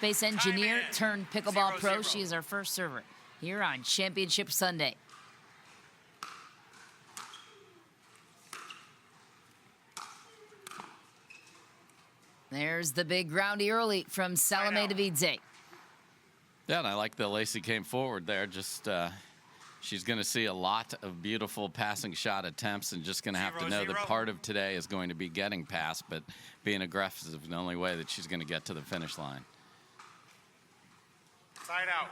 aerospace engineer turned pickleball pro. She is our first server here on Championship Sunday. There's the big groundy early from Salome Devidze. Yeah, and I like that Lacy came forward there. Just she's going to see a lot of beautiful passing shot attempts, and just going to have to know that part of today is going to be getting past, but being aggressive is the only way that she's going to get to the finish line. Side out.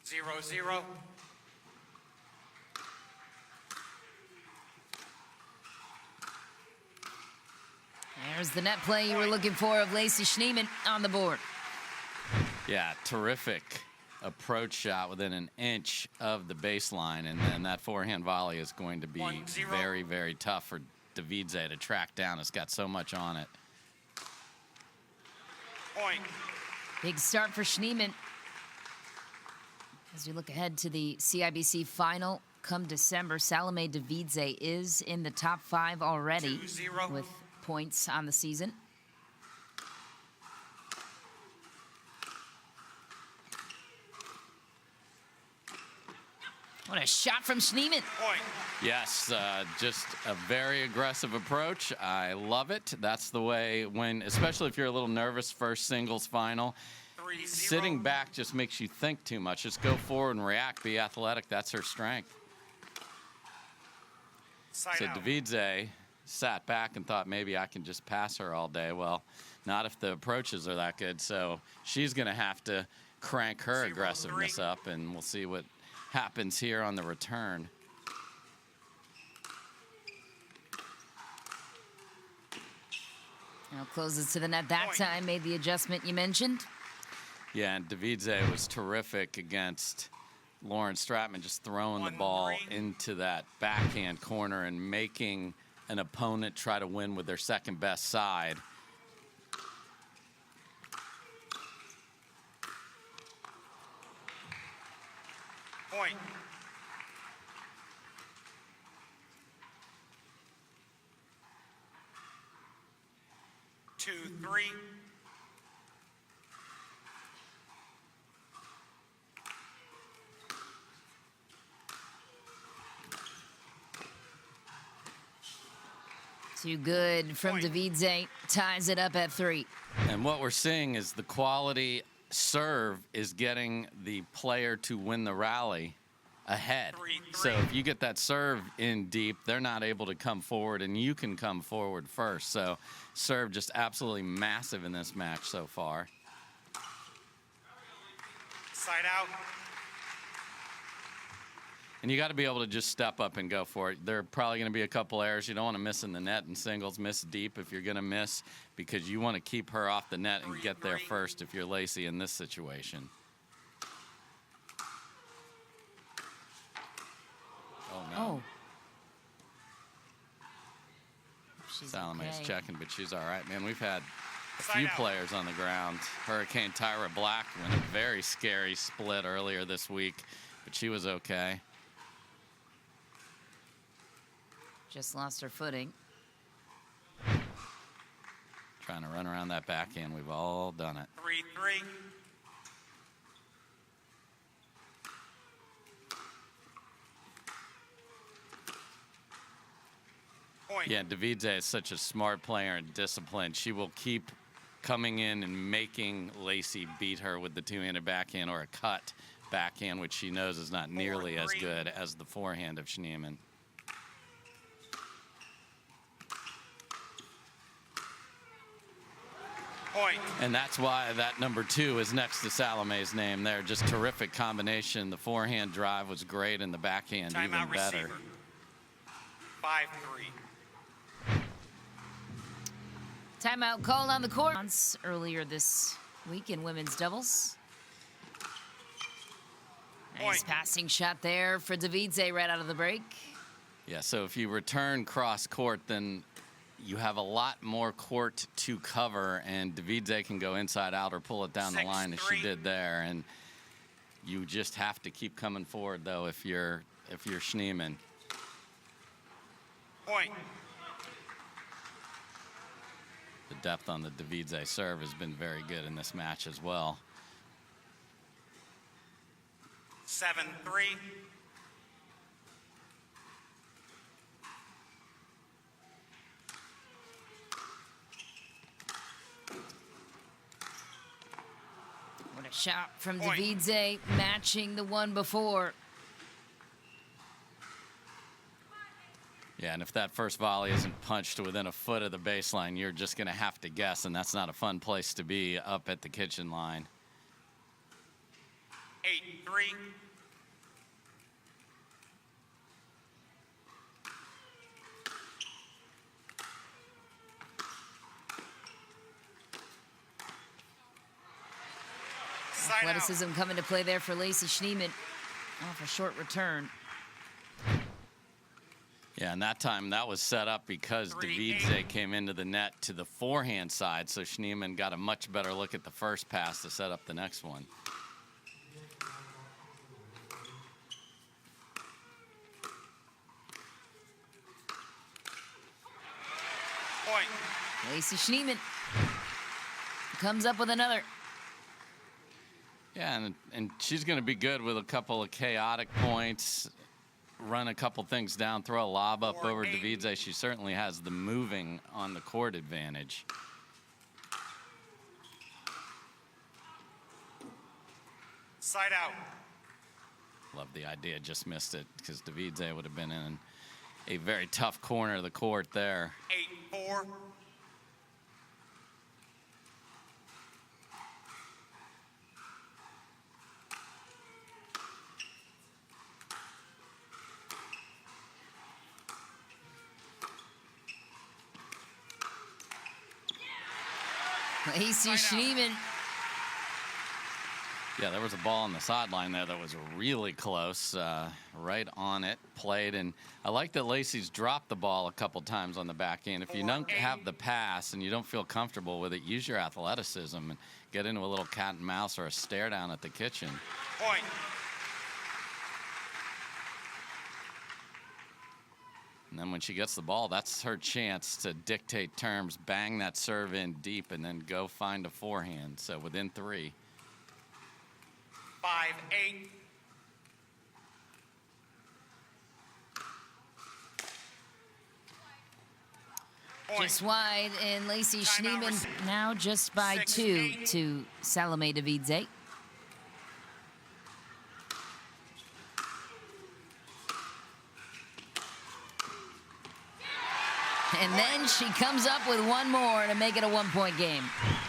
0-0. There's the net play you were looking for of Lacy Schneemann on the board. Yeah, terrific approach shot within an inch of the baseline, and then that forehand volley is going to be very, very tough for Devidze to track down. It's got so much on it. Point. Big start for Schneemann. As we look ahead to the CIBC final come December, Salome Devidze is in the top 5 already with points on the season. What a shot from Schneemann. Point. Yes, just a very aggressive approach. I love it. That's the way when, especially if you're a little nervous first singles final, 3-0. sitting back just makes you think too much. Just go forward and react, be athletic. That's her strength. Side So out. Devidze sat back and thought maybe I can just pass her all day. Well, not if the approaches are that good. So she's going to have to crank her aggressiveness up, and we'll see what happens here on the return. Now closes to the net that time, made the adjustment you mentioned. Yeah, and Devidze was terrific against Lauren Stratman, just throwing the ball into that backhand corner and making an opponent try to win with their second best side. Point. Two, 3. Too good from Devidze, ties it up at 3. And what we're seeing is the quality serve is getting the player to win the rally ahead. 3-3. So if you get that serve in deep, they're not able to come forward, and you can come forward first. So serve just absolutely massive in this match so far. Side out. And you got to be able to just step up and go for it. There are probably going to be a couple errors. You don't want to miss in the net in singles, miss deep if you're going to miss, because you want to keep her off the net and get there first if you're Lacy in this situation. Oh, no. Salome's checking, but she's all right, man. We've had a few players on the ground. Hurricane Tyra Black won a very scary split earlier this week, but she was okay. Just lost her footing. Trying to run around that backhand. We've all done it. 3-3. Point. Yeah, Devidze is such a smart player and disciplined. She will keep coming in and making Lacy beat her with the two-handed backhand or a cut backhand, which she knows is not nearly as good as the forehand of Schneemann. Point. And that's why that number 2 is next to Salome's name there. Just terrific combination. The forehand drive was great, and the backhand even better. Receiver. 5-3. Timeout called on the court earlier this week in women's doubles. Nice passing shot there for Devidze right out of the break. Yeah, so if you return cross court, then you have a lot more court to cover, and Devidze can go inside out or pull it down the line as she did there. And you just have to keep coming forward, though, if you're Schneemann. Point. depth on the Devidze serve has been very good in this match as well. 7-3. What a shot from Point. Devidze, matching the one before. Yeah, and if that first volley isn't punched to within a foot of the baseline, you're just going to have to guess, and that's not a fun place to be up at the kitchen line. 8-3. Side out. Athleticism coming to play there for Lacy Schneemann off a short return. Yeah, and that time that was set up because 3-8. Devidze came into the net to the forehand side, so Schneemann got a much better look at the first pass to set up the next one. Point. Lacy Schneemann comes up with another. Yeah, and she's going to be good with a couple of chaotic points, run a couple things down, throw a lob up over 4-8. Devidze. She certainly has the moving on the court advantage. Side out. Love the idea, just missed it because Devidze would have been in a very tough corner of the court there. 8-4. Lacy Schneemann. Yeah, there was a ball on the sideline there that was really close, right on it, played. And I like that Lacy's dropped the ball a couple times on the back end. If you don't have the pass and you don't feel comfortable with it, use your athleticism and get into a little cat and mouse or a stare down at the kitchen. Point. And then when she gets the ball, that's her chance to dictate terms, bang that serve in deep, and then go find a forehand. So within 3. 5-8. Point. Just wide, and Lacy Timeout Schneemann received. now just by 2 6-8. to Salome Devidze. And then she comes up with one more to make it a 1-point game.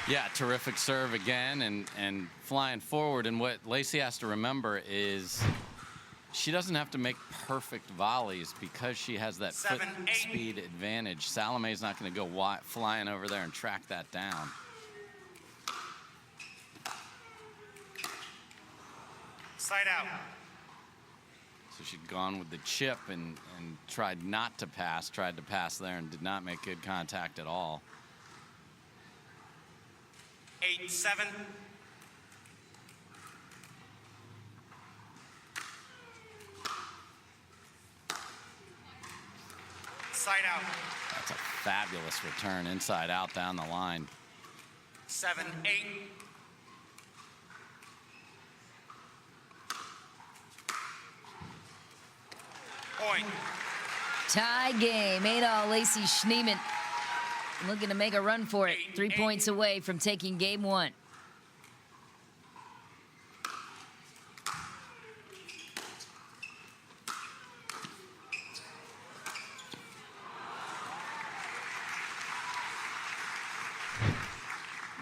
Yeah, terrific serve again and flying forward. And what Lacy has to remember is she doesn't have to make perfect volleys because she has that foot 7-8. speed advantage. Salome's not going to go flying over there and track that down. Side out. So she'd gone with the chip and tried not to pass, tried to pass there and did not make good contact at all. 8-7. Side out. That's a fabulous return inside out down the line. 7-8. Point. Tie game, 8-all Lacy Schneemann looking to make a run for it. 3 points away from taking game 1.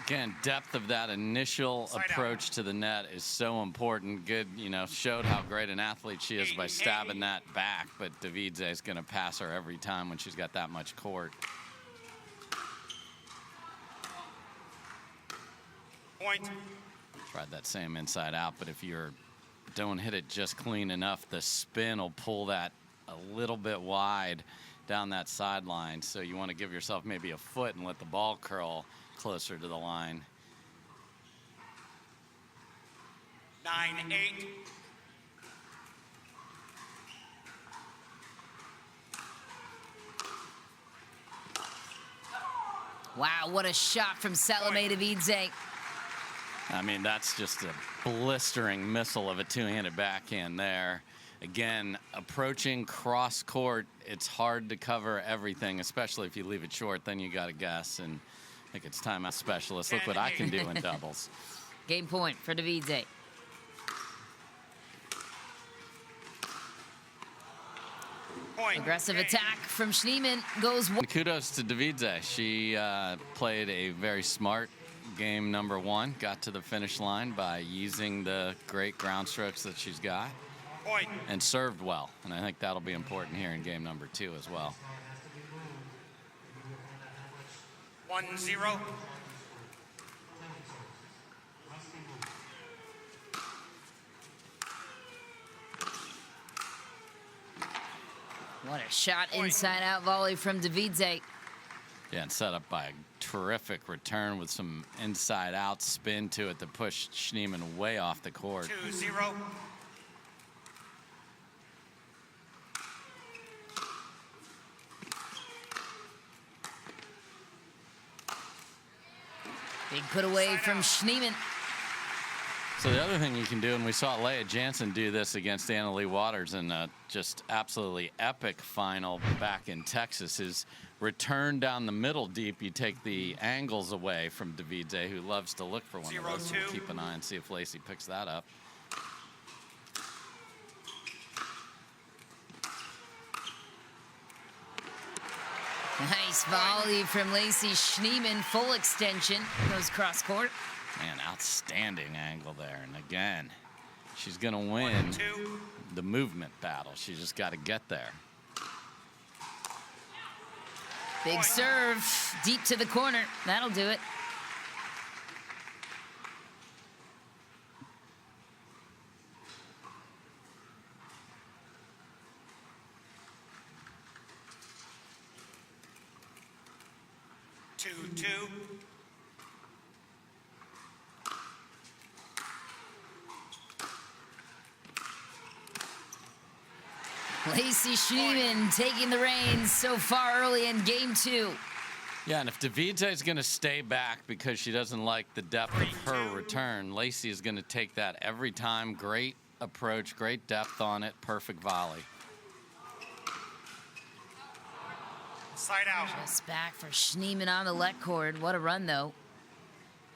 Again, depth of that initial Side out. approach to the net is so important. Good, showed how great an athlete she is by stabbing that back, but Devidze is going to pass her every time when she's got that much court. Point. Tried that same inside out, but if you don't hit it just clean enough, the spin will pull that a little bit wide down that sideline. So you want to give yourself maybe a foot and let the ball curl closer to the line. 9-8. Wow, what a shot from Salome Devidze. I mean, that's just a blistering missile of a two-handed backhand there. Again, approaching cross court, it's hard to cover everything, especially if you leave it short, then you got to guess. And I think it's timeout specialist. Look what I can do in doubles. Game point for Devidze. Point. Aggressive attack from Schneemann goes one. Kudos to Devidze. She played a very smart game number one, got to the finish line by using the great ground strokes that she's got. Point. And served well. And I think that'll be important here in game number two as well. 1-0. What a shot inside out volley from Devidze. Yeah, and set up by a terrific return with some inside out spin to it to push Schneemann way off the court. 2-0. Big put away from Schneemann. So the other thing you can do, and we saw Leah Jansen do this against Anna Leigh Waters in a just absolutely epic final back in Texas, is return down the middle deep. You take the angles away from Devidze, who loves to look for one of those. We'll keep an eye and see if Lacy picks that up. Nice volley from Lacy Schneemann, full extension, goes cross court. Man, outstanding angle there. And again, she's going to win the movement battle. She's just got to get there. Big serve, deep to the corner. That'll do it. Two. Lacy Schneemann taking the reins so far early in game two. Yeah, and if Devidze is going to stay back because she doesn't like the depth of her return, Lacy is going to take that every time. Great approach, great depth on it, perfect volley. Side out. Just back for Schneemann on the left cord. What a run, though.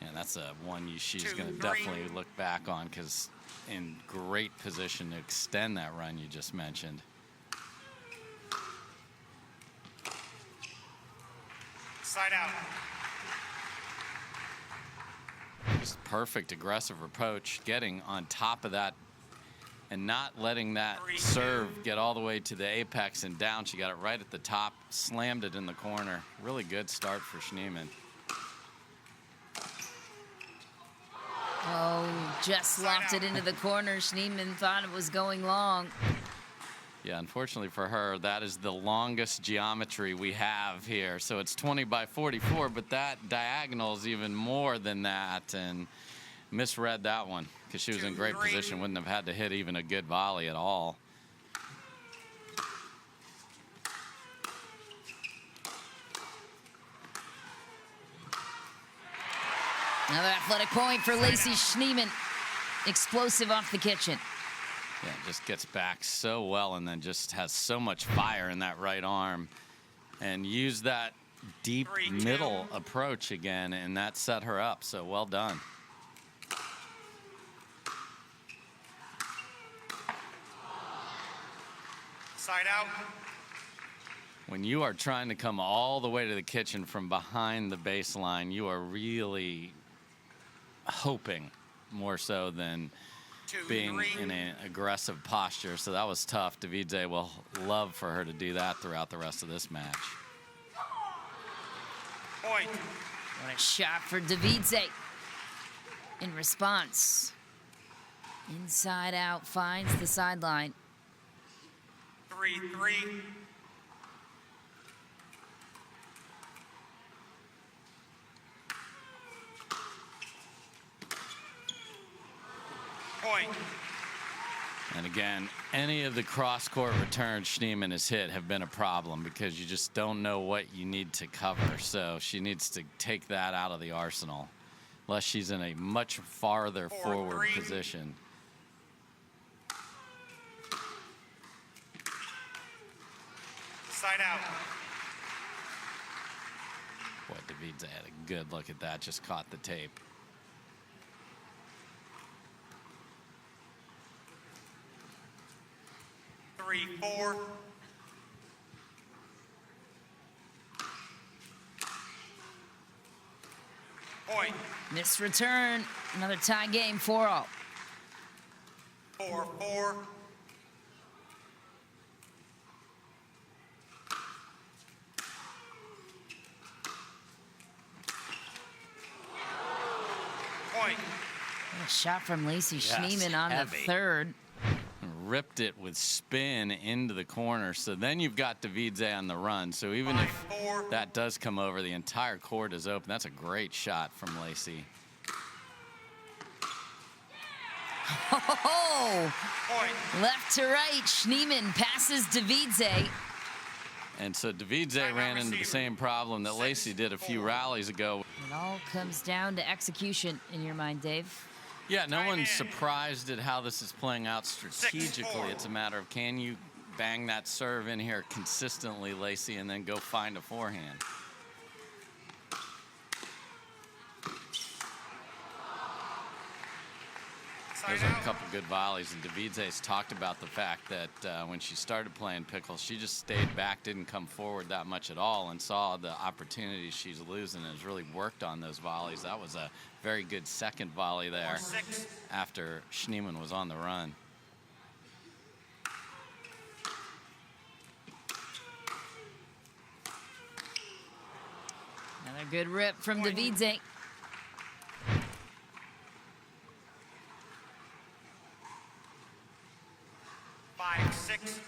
Yeah, that's a one she's going to definitely look back on because in great position to extend that run you just mentioned. Side out. Just perfect aggressive approach, getting on top of that and not letting that serve get all the way to the apex and down. She got it right at the top, slammed it in the corner. Really good start for Schneemann. Oh, just lofted into the corner. Schneemann thought it was going long. Yeah, unfortunately for her, that is the longest geometry we have here. So it's 20 by 44, but that diagonal is even more than that, and misread that one because she was in great position. Wouldn't have had to hit even a good volley at all. Another athletic point for Lacy Schneemann. Explosive off the kitchen. Yeah, just gets back so well and then just has so much fire in that right arm. And use that deep middle approach again, and that set her up. So well done. Side out. When you are trying to come all the way to the kitchen from behind the baseline, you are really hoping more so than being in an aggressive posture. So that was tough. Devidze will love for her to do that throughout the rest of this match. Point. What a shot for Devidze. In response, inside out, finds the sideline. 3-3. Point. And again, any of the cross-court returns Schneemann has hit have been a problem because you just don't know what you need to cover. So she needs to take that out of the arsenal, unless she's in a much farther forward position. Side out. Boy, Devidze had a good look at that, just caught the tape. Three, four. Point. Missed return. Another tie game, 4-all. 4-4. Point. A shot from Lacy Yes, Schneemann on heavy. the third. Ripped it with spin into the corner. So then you've got Devidze on the run. So even if 5-4. that does come over, the entire court is open. That's a great shot from Lacy. Oh, Point. left to right. Schneemann passes Devidze. And so Devidze Timeout ran into the receiver. same problem that Lacy did a few 6-4. rallies ago. It all comes down to execution in your mind, Dave. Yeah, no Time one's in. surprised at how this is playing out strategically. 6-4. It's a matter of, can you bang that serve in here consistently, Lacy, and then go find a forehand. Side Those are a out. couple good volleys, and Devidze's talked about the fact that when she started playing pickle, she just stayed back, didn't come forward that much at all, and saw the opportunities she's losing and has really worked on those volleys. That was a very good second volley there 4-6. after Schneemann was on the run. Another good rip from Devidze. Five, 6.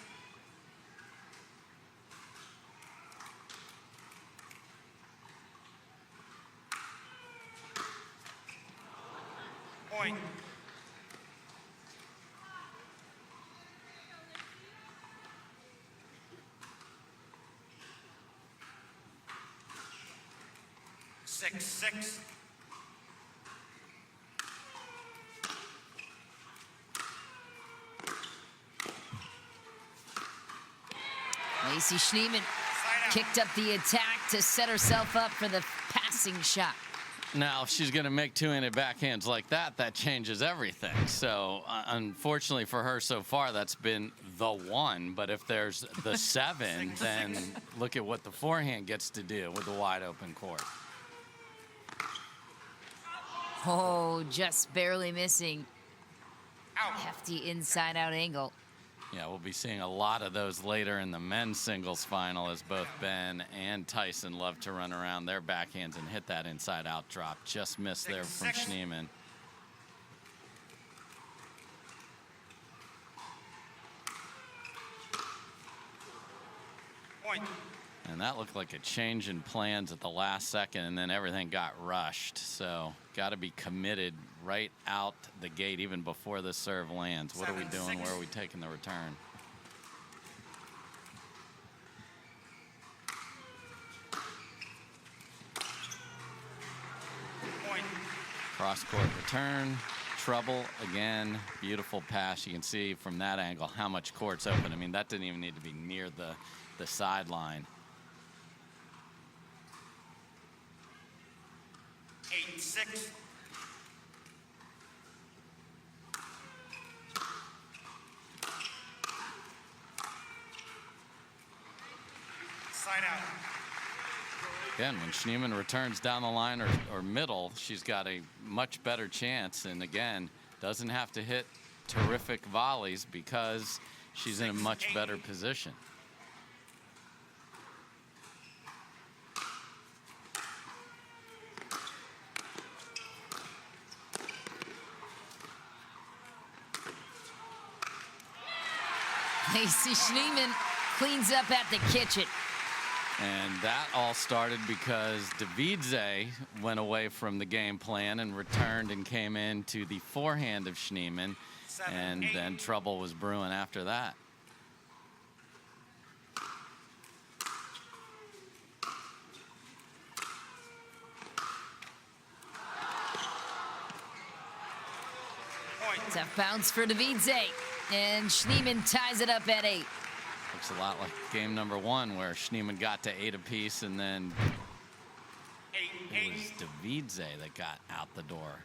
Point. Six, 6. Lacy Schneemann Side out. kicked up the attack to set herself up for the passing shot. Now, if she's going to make two-handed backhands like that, that changes everything. So, unfortunately for her so far, that's been the one. But if there's the 7, then look at what the forehand gets to do with the wide-open court. Oh, just barely missing. Out. Hefty inside-out angle. Yeah, we'll be seeing a lot of those later in the men's singles final, as both Ben and Tyson love to run around their backhands and hit that inside-out drop. Just missed there from 6. Schneemann. Point. And that looked like a change in plans at the last second, and then everything got rushed. So, got to be committed right out the gate, even before the serve lands. What are we 7, doing? 6. Where are we taking the return? Point. Cross-court return. Trouble again. Beautiful pass. You can see from that angle how much court's open. I mean, that didn't even need to be near the sideline. 8, 6. Side out. Again, when Schneemann returns down the line or middle, she's got a much better chance. And again, doesn't have to hit terrific volleys because she's in a much better position. Lacy Schneemann cleans up at the kitchen. And that all started because Devidze went away from the game plan and returned and came into the forehand of Schneemann. And then trouble was brewing after that. Tough bounce for Devidze. And Schneemann ties it up at 8. Looks a lot like game number 1 where Schneemann got to 8 apiece and then it was Devidze that got out the door.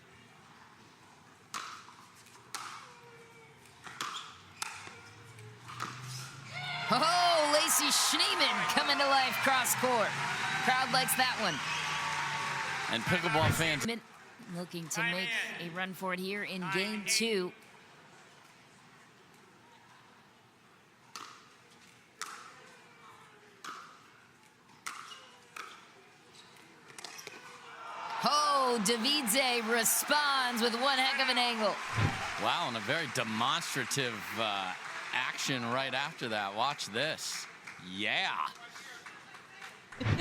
Oh, Lacy Schneemann coming to life cross court. Crowd likes that one. And pickleball fans looking to make a run for it here in game 2. Oh, Devidze responds with one heck of an angle. Wow, and a very demonstrative action right after that. Watch this. Yeah. 8-9.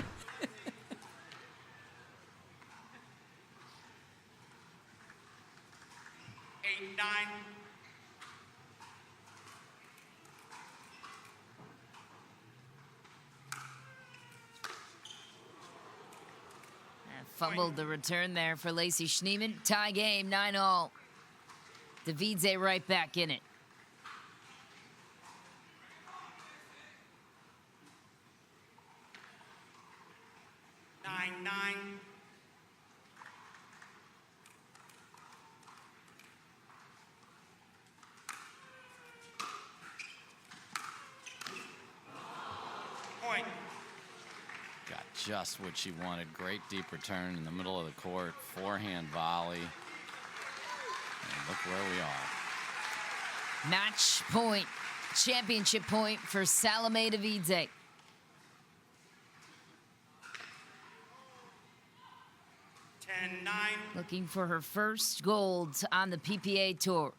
Fumbled the return there for Lacy Schneemann. Tie game, 9-all. Devidze right back in it. Point. Got just what she wanted. Great deep return in the middle of the court. Forehand volley. And look where we are. Match point. Championship point for Salome Devidze. 10-9. Looking for her first gold on the PPA Tour.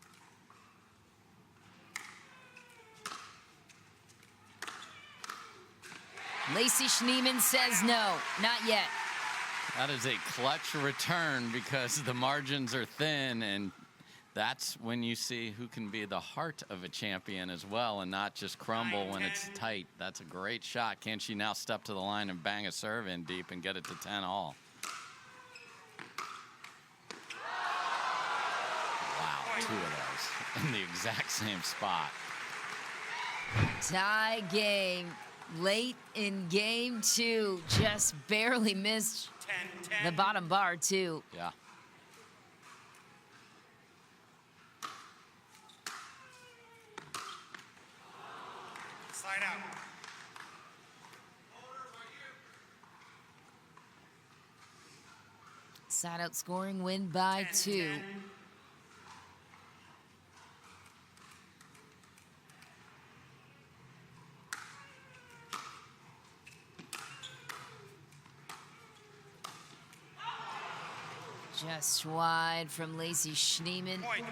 Lacy Schneemann says no, not yet. That is a clutch return because the margins are thin, and that's when you see who can be the heart of a champion as well and not just crumble when it's tight. That's a great shot. Can she now step to the line and bang a serve in deep and get it to 10-all? Wow, 2 of those in the exact same spot. Tie game. Late in game 2, just barely missed 10-10. the bottom bar, too. Yeah. Slide out. Side out scoring, win by 2. 10-10. Just wide from Lacy Schneemann. Point.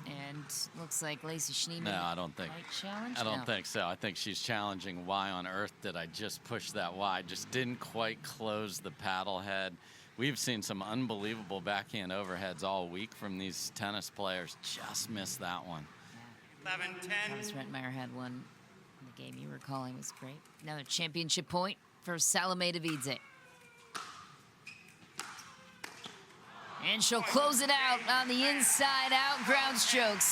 And looks like Lacy Schneemann No, I don't think. might challenge. I don't No. think so. I think she's challenging why on earth did I just push that wide? Just didn't quite close the paddle head. We've seen some unbelievable backhand overheads all week from these tennis players. Just missed that one. 11-10. Thomas Rentmeyer had one in the game you were calling. Was great. Another championship point for Salome Devidze. And she'll close it out on the inside out ground strokes.